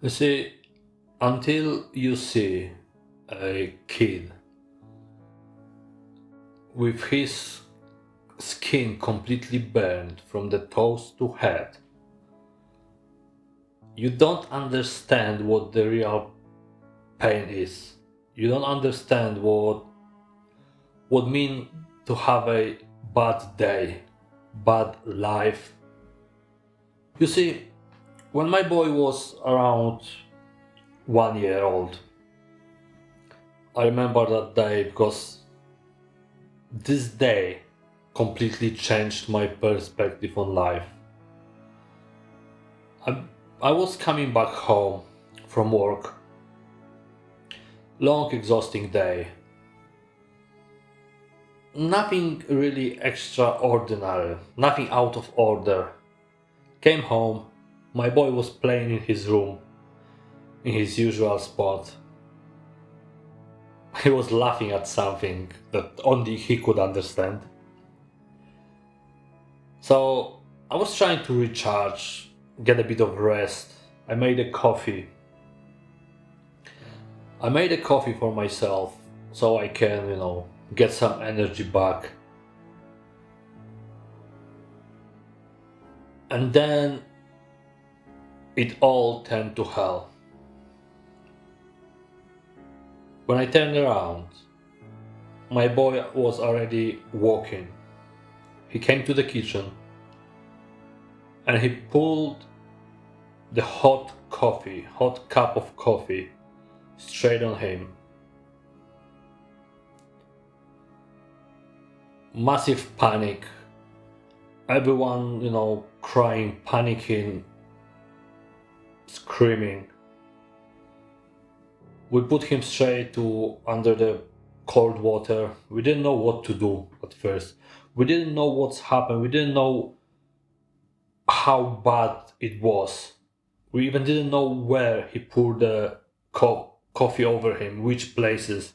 You see, until you see a kid with his skin completely burned from the toes to head, you don't understand what the real pain is. You don't understand what mean to have a bad day, bad life. You see, when my boy was around 1 year old, I remember that day because this day completely changed my perspective on life. I, I was coming back home from work, long, exhausting day. Nothing really extraordinary, nothing out of order. Came home, my boy was playing in his room, in his usual spot. He was laughing at something that only he could understand. So I was trying to recharge, get a bit of rest. I made a coffee. I made a coffee for myself so I can, get some energy back. And then it all turned to hell. When I turned around, my boy was already walking. He came to the kitchen and he pulled the hot cup of coffee straight on him. Massive panic. Everyone, crying, panicking, screaming. We put him straight to under the cold water. We didn't know what to do at first. We didn't know what's happened. We didn't know how bad it was. We even didn't know where he poured the coffee over him, which places.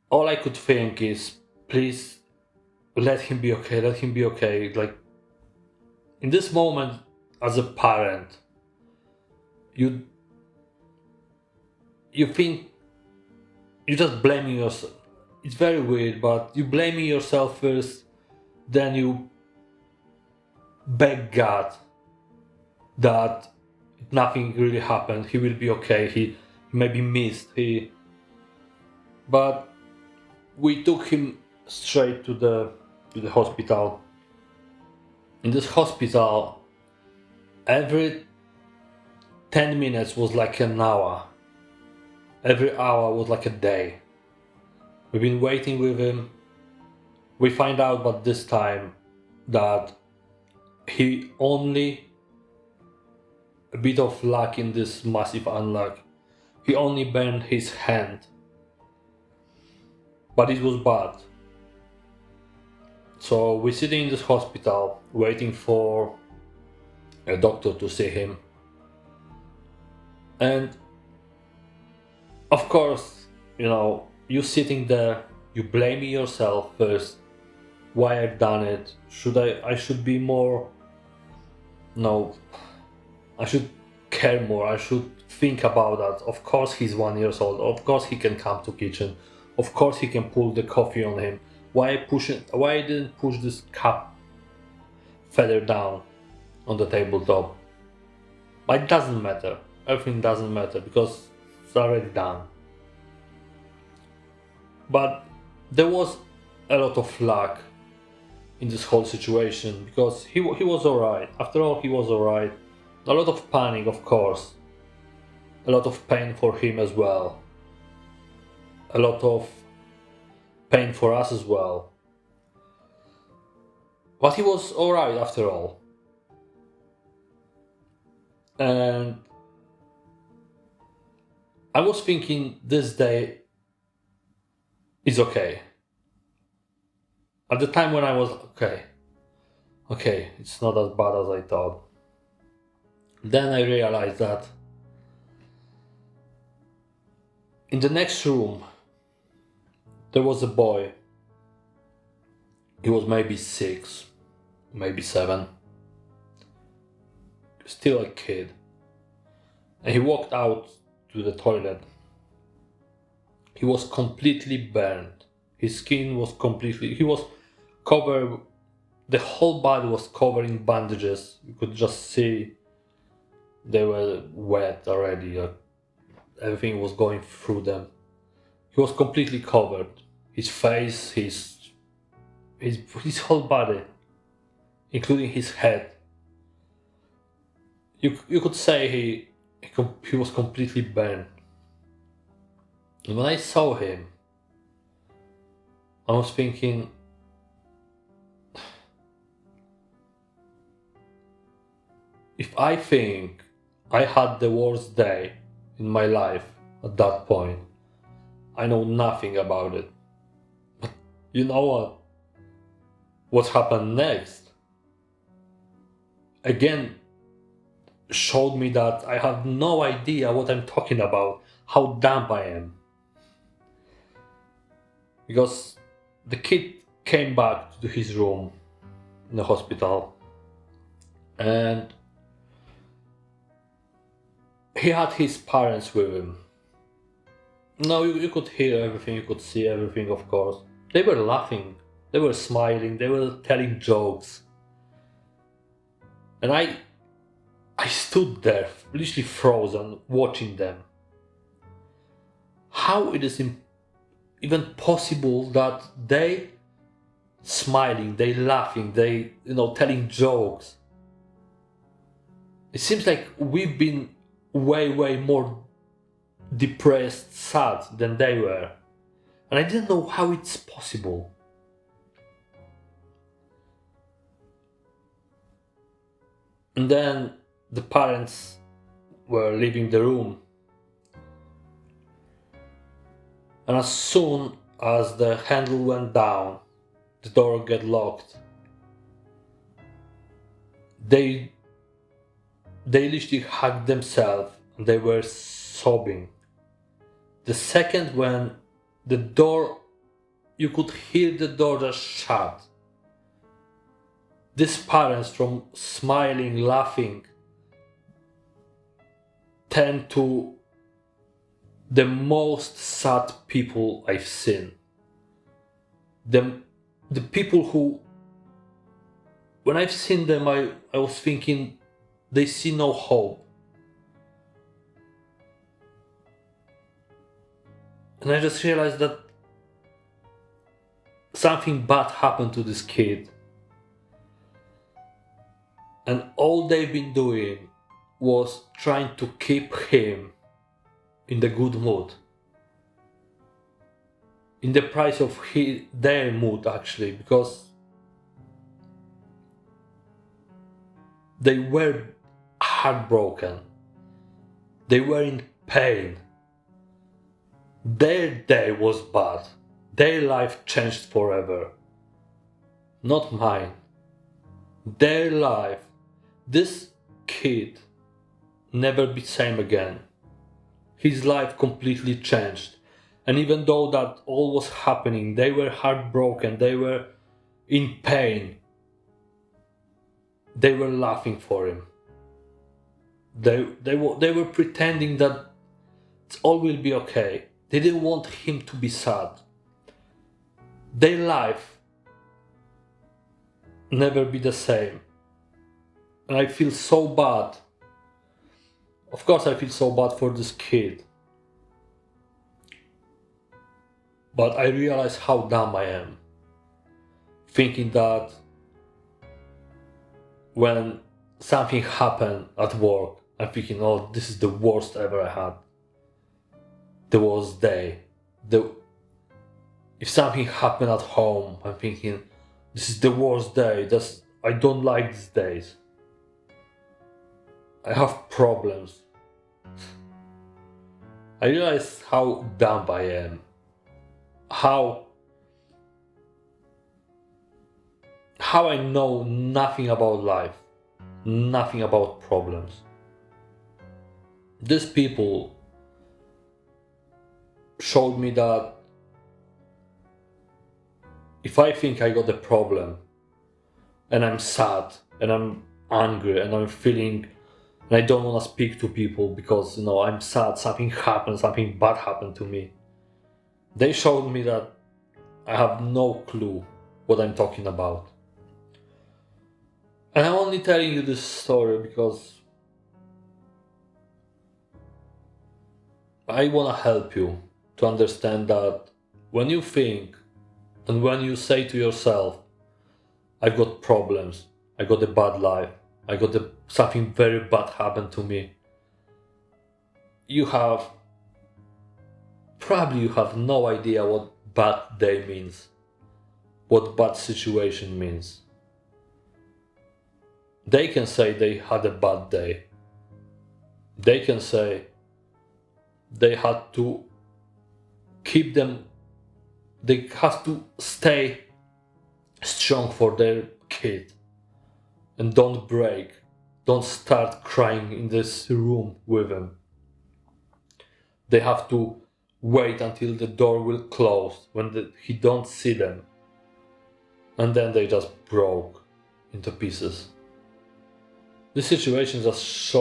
All I could think is, please let him be okay. Let him be okay. Like in this moment, as a parent, you you think you just blaming yourself. It's very weird, but you blaming yourself first, then you beg God that nothing really happened. He will be okay. He maybe missed. But we took him straight to the hospital. In this hospital, every 10 minutes was like an hour. Every hour was like a day. We've been waiting with him. We find out but this time that he only a bit of luck in this massive unluck. He only burned his hand, but it was bad. So we're sitting in this hospital waiting for a doctor to see him. And of course, you sitting there, you blaming yourself first. Why I've done it? I should be more no I should care more. I should think about that. Of course he's 1 year old. Of course he can come to kitchen. Of course he can pull the coffee on him. Why I didn't push this cup further down on the tabletop? But it doesn't matter. Everything doesn't matter because it's already done. But there was a lot of luck in this whole situation because he was alright. After all, he was alright. A lot of panic, of course. A lot of pain for him as well. A lot of pain for us as well. But he was alright after all. And I was thinking this day is okay. At the time when I was okay, it's not as bad as I thought. Then I realized that in the next room there was a boy. He was maybe 6, maybe 7. Still a kid. and he walked out to the toilet. He was completely burned. His skin was completely. He was covered. The whole body was covered in bandages. You could just see they were wet already. Everything was going through them. He was completely covered. His face, his whole body, including his head. You could say he was completely burned. And when I saw him, I was thinking, if I think I had the worst day in my life at that point, I know nothing about it. But you know what? What happened next? Again, showed me that I have no idea what I'm talking about, how dumb I am. Because the kid came back to his room in the hospital and he had his parents with him. No, you could hear everything, you could see everything, of course. They were laughing, they were smiling, they were telling jokes. And I stood there, literally frozen, watching them. How it is even possible that they smiling, they laughing, they telling jokes. It seems like we've been way more depressed, sad than they were. And I didn't know how it's possible. And then the parents were leaving the room. And as soon as the handle went down, the door got locked. They literally hugged themselves and they were sobbing. The second when the door, you could hear the door just shut. These parents, from smiling, laughing, turned to the most sad people I've seen. The people who, when I've seen them, I was thinking they see no hope. And I just realized that something bad happened to this kid. And all they've been doing was trying to keep him in the good mood. In the price of their mood, actually, because they were heartbroken. They were in pain. Their day was bad. Their life changed forever. Not mine. Their life, this kid, never be same again. His life completely changed. And even though that all was happening, they were heartbroken, they were in pain. They were laughing for him. They were pretending that all will be okay. They didn't want him to be sad. Their life never be the same. And I feel so bad. Of course I feel so bad for this kid. But I realize how dumb I am. Thinking that when something happened at work, I'm thinking, oh, this is the worst ever I had. The worst day. If something happened at home, I'm thinking, this is the worst day. I don't like these days. I have problems. I realize how dumb I am. How I know nothing about life, nothing about problems. These people showed me that if I think I got a problem and I'm sad and I'm angry and I'm feeling And I don't want to speak to people because, I'm sad, something happened, something bad happened to me. They showed me that I have no clue what I'm talking about. And I'm only telling you this story because I want to help you to understand that when you think and when you say to yourself, I've got problems, I got a bad life, something very bad happened to me, you have probably you have no idea what bad day means, what bad situation means. They can say they had a bad day. They can say they had to keep them, they have to stay strong for their kid and don't break, don't start crying in this room with him. They have to wait until the door will close when he don't see them, and then they just broke into pieces. This situation just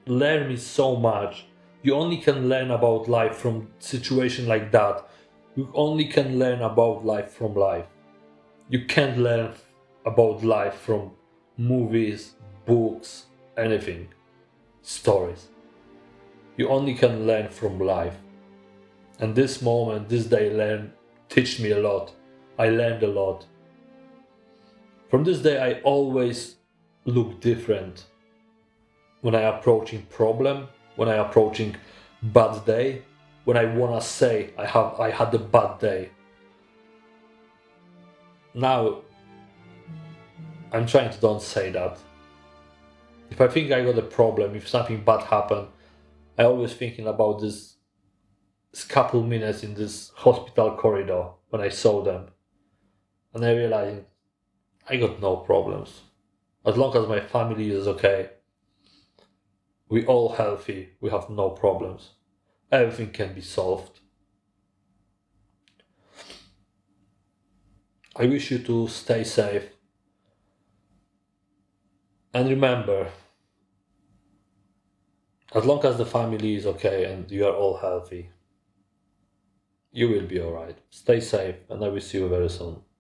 learn me so much. You only can learn about life from situation like that. You only can learn about life from life. You can't learn about life from movies, books, anything, stories. You only can learn from life. And this moment, this day teach me a lot. I learned a lot. From this day I always look different. When I approaching problem, when I approaching bad day, when I wanna say I had a bad day. Now I'm trying to don't say that. If I think I got a problem, if something bad happened, I always thinking about this couple minutes in this hospital corridor when I saw them. And I realized I got no problems. As long as my family is okay, we all healthy, we have no problems. Everything can be solved. I wish you to stay safe. And remember, as long as the family is okay and you are all healthy, you will be alright. Stay safe, and I will see you very soon.